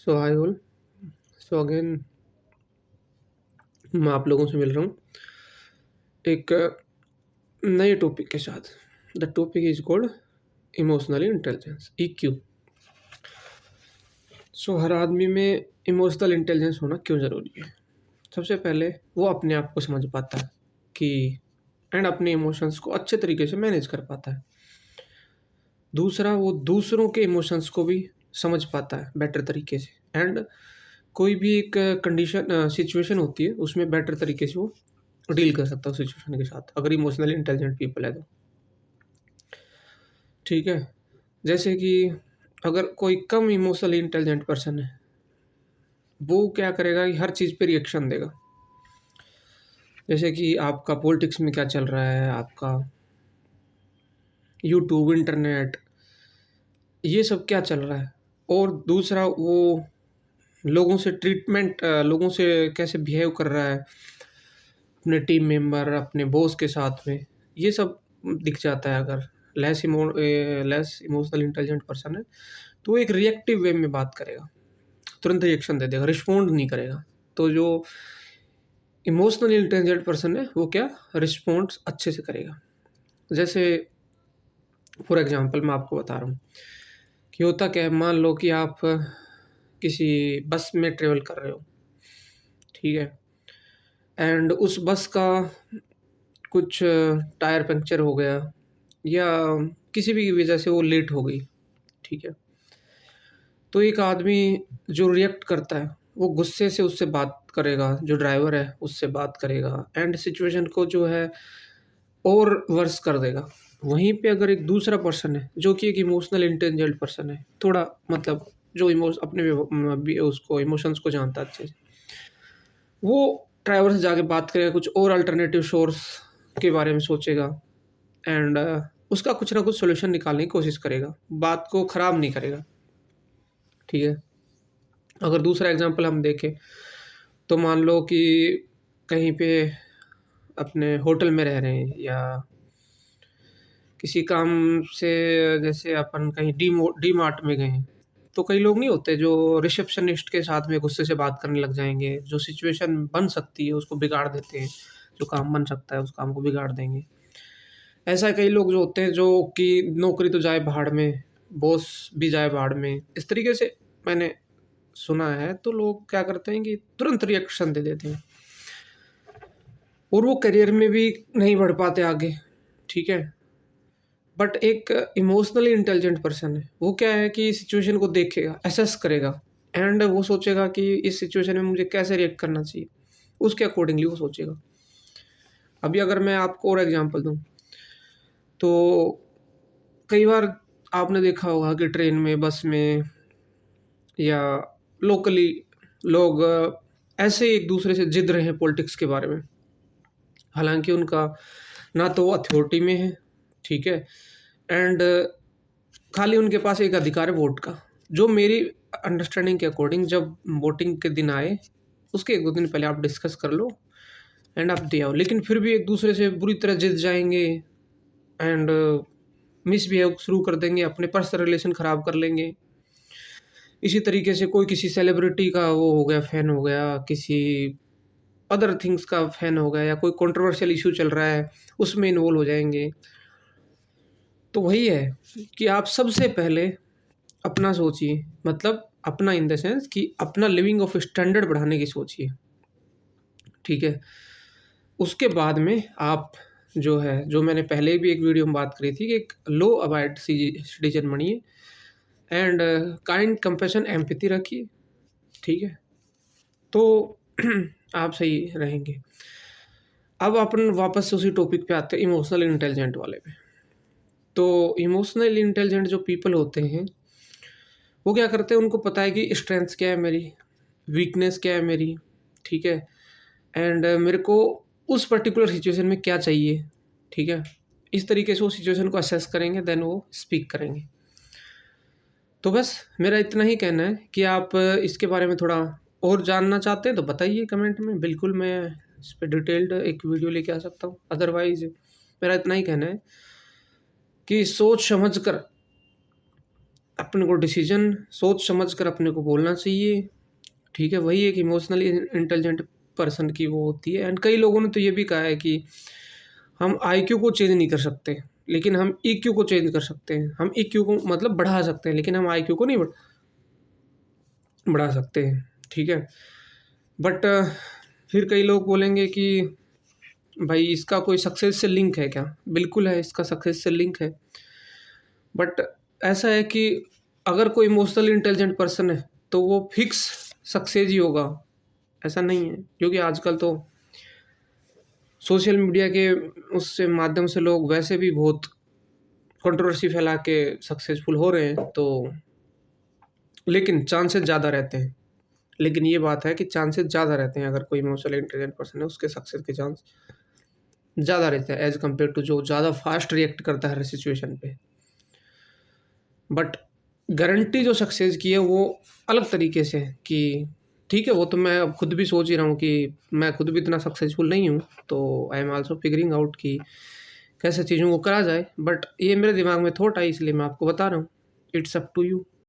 सो hi all. So again मैं आप लोगों से मिल रहा हूँ एक नए टॉपिक के साथ। The topic is called emotional intelligence, EQ। सो हर आदमी में इमोशनल इंटेलिजेंस होना क्यों ज़रूरी है? सबसे पहले वो अपने आप को समझ पाता है कि एंड अपने इमोशंस को अच्छे तरीके से मैनेज कर पाता है। दूसरा, वो दूसरों के इमोशंस को भी समझ पाता है बेटर तरीके से। एंड कोई भी एक कंडीशन सिचुएशन होती है उसमें बेटर तरीके से वो डील कर सकता है उस सिचुएशन के साथ, अगर इमोशनली इंटेलिजेंट पीपल है तो। ठीक है। जैसे कि अगर कोई कम इमोशनली इंटेलिजेंट पर्सन है, वो क्या करेगा कि हर चीज़ पे रिएक्शन देगा। जैसे कि आपका पॉलिटिक्स में क्या चल रहा है, आपका यूट्यूब, इंटरनेट, ये सब क्या चल रहा है। और दूसरा, वो लोगों से कैसे बिहेव कर रहा है, अपने टीम मेंबर, अपने बॉस के साथ में, ये सब दिख जाता है। अगर लेस इमोशनल इंटेलिजेंट पर्सन है तो वो एक रिएक्टिव वे में बात करेगा, तुरंत रिएक्शन दे देगा, रिस्पॉन्ड नहीं करेगा। तो जो इमोशनली इंटेलिजेंट पर्सन है वो क्या, रिस्पॉन्स अच्छे से करेगा। जैसे फॉर एग्जांपल मैं आपको बता रहा हूँ कि होता क्या है। मान लो कि आप किसी बस में ट्रेवल कर रहे हो, ठीक है, एंड उस बस का कुछ टायर पंक्चर हो गया या किसी भी वजह से वो लेट हो गई, ठीक है। तो एक आदमी जो रिएक्ट करता है वो गुस्से से उससे बात करेगा, जो ड्राइवर है उससे बात करेगा, एंड सिचुएशन को जो है और वर्स कर देगा। वहीं पे अगर एक दूसरा पर्सन है जो कि एक इमोशनल इंटेलिजेंट पर्सन है, थोड़ा मतलब जो उसको इमोशंस को जानता है अच्छे से, वो ड्राइवर से जाके बात करेगा, कुछ और अल्टरनेटिव सोर्स के बारे में सोचेगा, एंड उसका कुछ ना कुछ सोल्यूशन निकालने की कोशिश करेगा, बात को ख़राब नहीं करेगा। ठीक है। अगर दूसरा एग्जांपल हम देखें तो मान लो कि कहीं पे अपने होटल में रह रहे हैं या किसी काम से, जैसे अपन कहीं डी मार्ट में गए हैं, तो कई लोग नहीं होते जो रिसेप्शनिस्ट के साथ में गुस्से से बात करने लग जाएंगे, जो सिचुएशन बन सकती है उसको बिगाड़ देते हैं, जो काम बन सकता है उस काम को बिगाड़ देंगे। ऐसा कई लोग जो होते हैं जो कि नौकरी तो जाए भाड़ में, बॉस भी जाए भाड़ में, इस तरीके से मैंने सुना है। तो लोग क्या करते हैं कि तुरंत रिएक्शन दे देते हैं और वो करियर में भी नहीं बढ़ पाते आगे। ठीक है। बट एक इमोशनली इंटेलिजेंट पर्सन है, वो क्या है कि सिचुएशन को देखेगा, एसेस करेगा, एंड वो सोचेगा कि इस सिचुएशन में मुझे कैसे रिएक्ट करना चाहिए, उसके अकॉर्डिंगली वो सोचेगा। अभी अगर मैं आपको और एग्जांपल दूं तो कई बार आपने देखा होगा कि ट्रेन में, बस में या लोकली लोग ऐसे एक दूसरे से जिद रहे हैं पॉलिटिक्स के बारे में, हालांकि उनका ना तो वो अथॉरिटी में है, ठीक है, एंड खाली उनके पास एक अधिकार है वोट का। जो मेरी अंडरस्टैंडिंग के अकॉर्डिंग, जब वोटिंग के दिन आए उसके एक दो दिन पहले आप डिस्कस कर लो एंड आप दे आओ, लेकिन फिर भी एक दूसरे से बुरी तरह जिद जाएंगे एंड मिसबिहेव शुरू कर देंगे, अपने पर्सनल रिलेशन ख़राब कर लेंगे। इसी तरीके से कोई किसी सेलिब्रिटी का वो हो गया, फ़ैन हो गया, किसी अदर थिंग्स का फ़ैन हो गया, या कोई कंट्रोवर्शियल इशू चल रहा है उसमें इन्वॉल्व हो जाएंगे। तो वही है कि आप सबसे पहले अपना सोचिए, मतलब अपना इन द सेंस कि अपना लिविंग ऑफ स्टैंडर्ड बढ़ाने की सोचिए। ठीक है। उसके बाद में आप जो है, जो मैंने पहले भी एक वीडियो में बात करी थी कि एक लो अबाइड सिटीजन बनिए एंड काइंड कंपैशन एम्पैथी रखिए। ठीक है। तो आप सही रहेंगे। अब अपन वापस से उसी टॉपिक पे आते हैं, इमोशनल इंटेलिजेंट वाले पे। तो इमोशनल इंटेलिजेंट जो पीपल होते हैं वो क्या करते हैं, उनको पता है कि स्ट्रेंथ्स क्या है मेरी, वीकनेस क्या है मेरी, ठीक है, एंड मेरे को उस पर्टिकुलर सिचुएशन में क्या चाहिए। ठीक है। इस तरीके से वो सिचुएशन को असेस करेंगे, देन वो स्पीक करेंगे। तो बस मेरा इतना ही कहना है कि आप इसके बारे में थोड़ा और जानना चाहते हैं तो बताइए कमेंट में, बिल्कुल मैं इस पर डिटेल्ड एक वीडियो लेके आ सकता हूँ। अदरवाइज मेरा इतना ही कहना है कि सोच समझ कर अपने को डिसीजन सोच समझ कर अपने को बोलना चाहिए। ठीक है, वही एक इमोशनली इंटेलिजेंट पर्सन की वो होती है। एंड कई लोगों ने तो ये भी कहा है कि हम आईक्यू को चेंज नहीं कर सकते, लेकिन हम ईक्यू को चेंज कर सकते हैं। हम ईक्यू को मतलब बढ़ा सकते हैं, लेकिन हम आईक्यू को नहीं बढ़ा सकते हैं। ठीक है, बट फिर कई लोग बोलेंगे कि भाई इसका कोई सक्सेस से लिंक है क्या? बिल्कुल है, इसका सक्सेस से लिंक है। बट ऐसा है कि अगर कोई इमोशनल इंटेलिजेंट पर्सन है तो वो फिक्स सक्सेस ही होगा, ऐसा नहीं है। क्योंकि आजकल तो सोशल मीडिया के उससे माध्यम से लोग वैसे भी बहुत कंट्रोवर्सी फैला के सक्सेसफुल हो रहे हैं, तो लेकिन चांसेस ज़्यादा रहते हैं। लेकिन ये बात है कि चांसेस ज़्यादा रहते हैं, अगर कोई इमोशनल इंटेलिजेंट पर्सन है उसके सक्सेस के चांस ज़्यादा रहता है एज़ कम्पेयर टू जो ज़्यादा फास्ट रिएक्ट करता है हर सिचुएशन पे। बट गारंटी जो सक्सेस की है वो अलग तरीके से है कि ठीक है, वो तो मैं अब खुद भी सोच ही रहा हूँ कि मैं खुद भी इतना सक्सेसफुल नहीं हूँ, तो I am also figuring out कि कैसे चीज़ों को करा जाए। बट ये मेरे दिमाग में थॉट आई, इसलिए मैं आपको बता रहा हूँ। It's up to you.